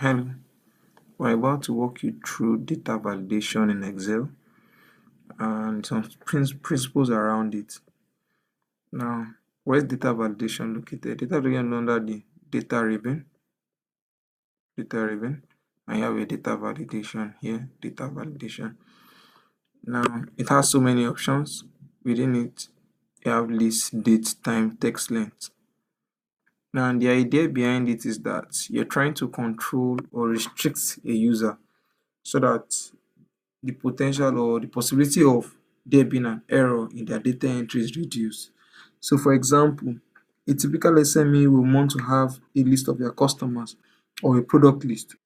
Hello, we're about to walk you through data validation in Excel and some principles around it. Now, where's data validation located? Data validation under the data ribbon, and you have a data validation here, data validation. Now, it has so many options. Within it, you have list, date, time, text length. Now, the idea behind it is that you're trying to control or restrict a user so that the potential or the possibility of there being an error in their data entry is reduced. So, for example, a typical SME will want to have a list of their customers or a product list.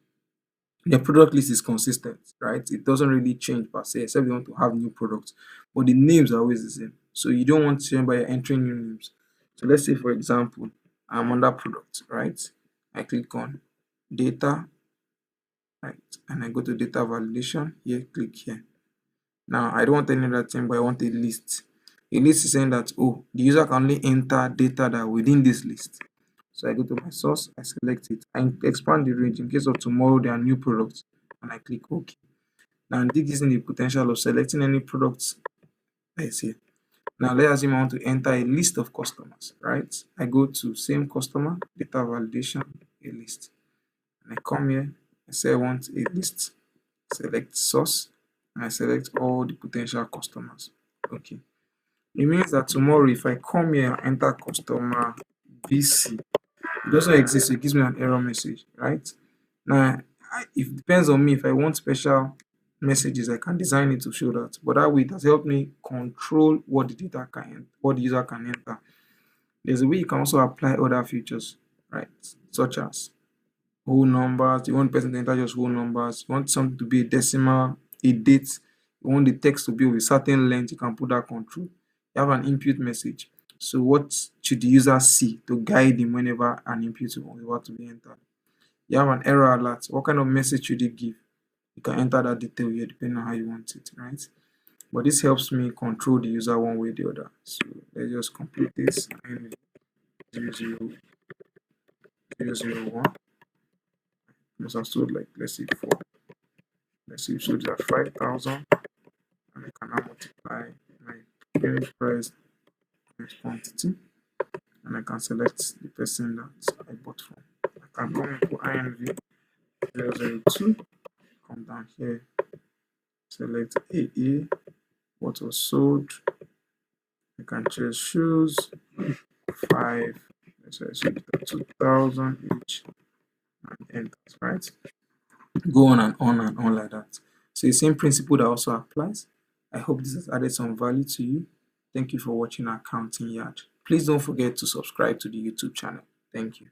Their product list is consistent, right? It doesn't really change per se, except they want to have new products, but the names are always the same. So, you don't want to remember you're entering new names. So, let's say, for example, I'm under product, right? I click on data, right? And I go to data validation. Here, click here. Now, I don't want any other thing, but I want a list. A list is saying that, oh, the user can only enter data that are within this list. So I go to my source, I select it, and expand the range in case of tomorrow there are new products, and I click OK. Now, this gives me the potential of selecting any products I see. Now, let's assume I want to enter a list of customers, right? I go to same customer, data validation, a list. And I come here, I say I want a list, select source, and I select all the potential customers. Okay. It means that tomorrow, if I come here and enter customer BC, it doesn't exist. So it gives me an error message, right? Now, if it depends on me, if I want special messages, I can design it to show that. But that way, it has helped me control what the data can, what the user can enter. There's a way you can also apply other features, right? Such as whole numbers. You want the person to enter just whole numbers. You want something to be a decimal, a date. You want the text to be of a certain length. You can put that control. You have an input message. So what should the user see to guide him whenever an input is about to be entered? You have an error alert. What kind of message should it give? You can enter that detail here depending on how you want it, right? But this helps me control the user one way or the other. So let's just complete this. 00001 must have stood like, let's say 4. Let's see, so that 5,000, and I can now multiply my unit price times quantity, and I can select the person that I bought from. I can come into INV 002, come down here, select AA, what was sold. I can choose shoes, 5, let's say 2,000 each, and enter, right? Go on and on and on like that. So the same principle that also applies. I hope this has added some value to you. Thank you for watching Accounting Yard. Please don't forget to subscribe to the YouTube channel. Thank you.